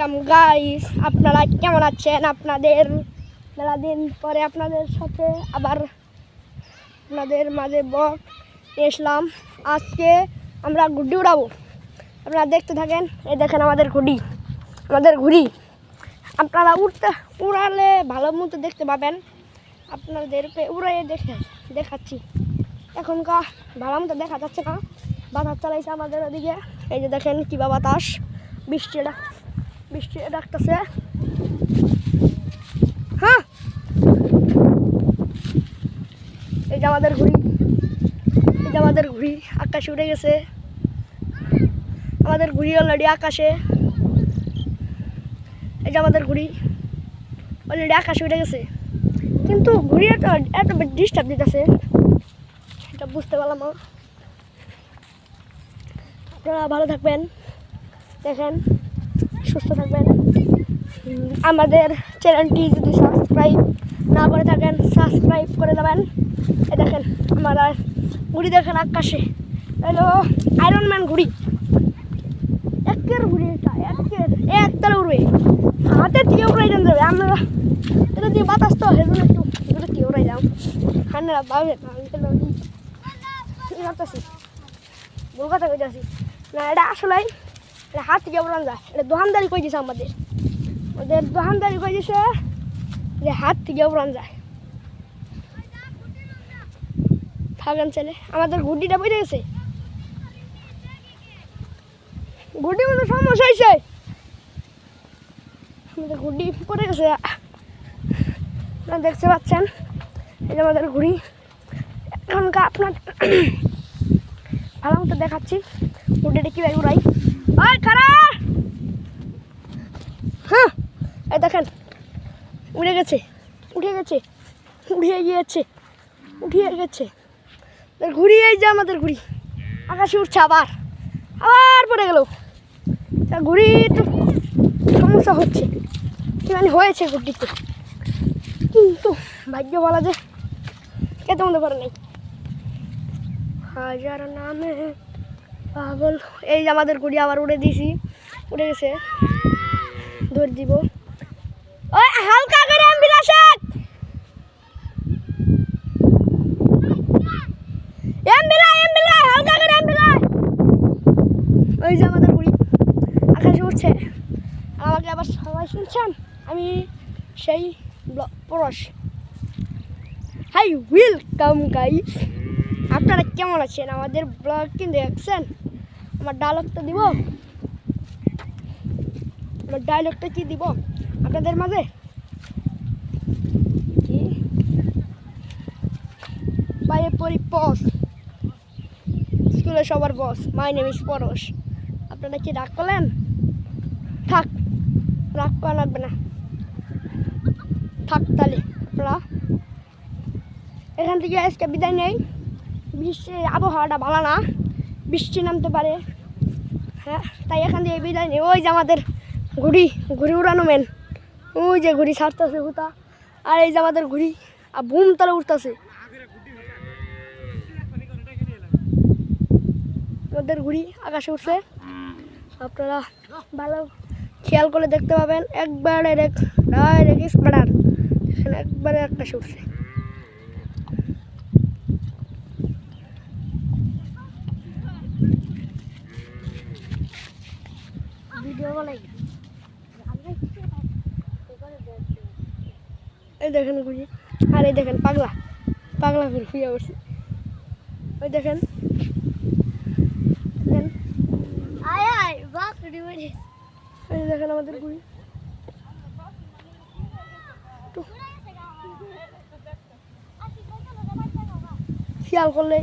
Welcome guys, আপনারা কেমন আছেন? আপনাদের মেলা দিন পরে আপনাদের সাথে আবার আপনাদের মাঝে ব্লগ এসলাম। আজকে আমরা ঘুড়ি উড়াবো, আপনারা দেখতে থাকেন। এই দেখেন আমাদের ঘুড়ি আপনারা উড়ালে ভালো মতো দেখতে পাবেন। আপনাদেরকে উড়াই দেখাচ্ছি। এখনকার ভালো মতো দেখা যাচ্ছে না, বাতাস চালাইছে আমাদের ওদিকে। এই যে দেখেন কিবা বাতাস, বৃষ্টি ডাকতেছে। হ্যাঁ, এই যে আমাদের ঘুড়ি আকাশে উড়ে গেছে। আমাদের ঘুড়ি অলরেডি আকাশে, এই যে আমাদের ঘুড়ি অলরেডি আকাশে উড়ে গেছে, কিন্তু ঘুড়ি এত ডিস্টার্ব দিতেছে, এটা বুঝতে পারলাম না। আপনারা ভালো থাকবেন, দেখেন, সুস্থ থাকবেন। আমাদের চ্যানেলটি যদি সাবস্ক্রাইব না করে থাকেন, সাবস্ক্রাইব করে দেবেন। এই দেখেন আমরা ঘুড়ি, দেখেন আকাশে, হ্যালো আয়রন ম্যান ঘুড়ি, একের ঘুড়ি, একতারা উড়বে, হাতের দিয়ে উড়াই দেন যাবে। আমরা এটা দিয়ে বাতাস তো হেলুন, একটু এগুলো দিয়ে উড়াই যাও। ঠান্ডা পাবে ভুল কথা কইতেছি না, এটা আসলে এটা হাত থেকে উড়ান যায়। এটা দোকানদারি কই দিছে, ওদের দোকানদারি কই দিছে যে হাত থেকে উড়ান যায়। থাকেন ছেলে, আমাদের ঘুড়িটা বেড়ে গেছে, ঘুড়ি মতো সমস্যা হয়েছে, আমাদের ঘুড়ি পড়ে গেছে। দেখতে পাচ্ছেন এই যে আমাদের ঘুড়ি। এখনকার আপনার ভালো মতো দেখাচ্ছি ঘুড়িটা কীভাবে উড়াই। হ্যাঁ, এই দেখেন উড়ে গেছে, উঠিয়ে গিয়েছে ঘুড়ি। এই যে আমাদের ঘুড়ি আকাশে উঠছে, আবার পড়ে গেল। ঘুড়ি একটু সমস্যা হচ্ছে, মানে হয়েছে ঘুড়িতে, কিন্তু ভাগ্য বলা যে খেতে মতো পারে নাই। হাজার নামে পাগল। এই যে আমাদের ঘুড়ি আবার উড়ে গেছে, ধরে দিব। ওই হালকা করে হালকা করে ওই যে আমাদের ঘুড়ি আকাশে উঠছে। আমাকে আবার সবাই শুনছেন, আমি সেই পরশ। হাই, ওয়েলকাম গাইস, আপনারা কেমন আছেন? আমাদের ব্লগ কিন্তু দেখছেন। আমার ডায়লগটা কি দিব আপনাদের মাঝে? কি বাইরে পরি বস, স্কুলে সবার বস, মাই নেম ইজ পরশ। আপনারা কি রাগ করলেন? থাক, রাগ করা লাগবে না, থাক। তাহলে আপনারা এখান থেকে আজকে বিদায় নেই। বৃষ্টির আবহাওয়াটা ভালো না, বৃষ্টি নামতে পারে। হ্যাঁ, তাই এখান থেকে বিদায় নেই। ওই যে আমাদের ঘুড়ি উড়ানো মেন, ওই যে ঘুড়ি ছাড়তেছে হুতা, আর এই যে আমাদের ঘুড়ি আর বুম তারা উঠতেছে। আমাদের ঘুড়ি আকাশে উঠছে, আপনারা ভালো খেয়াল করে দেখতে পাবেন। একবারে একবারে আকাশে উঠছে। এই দেখেন ঘুড়ি, আর এই দেখেন পাগলা ঘুড়ি শুয়ে পড়ছে। ওই দেখেন আমাদের ঘুড়ি, খেয়াল করলে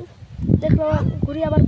দেখলো ঘুড়ি আবার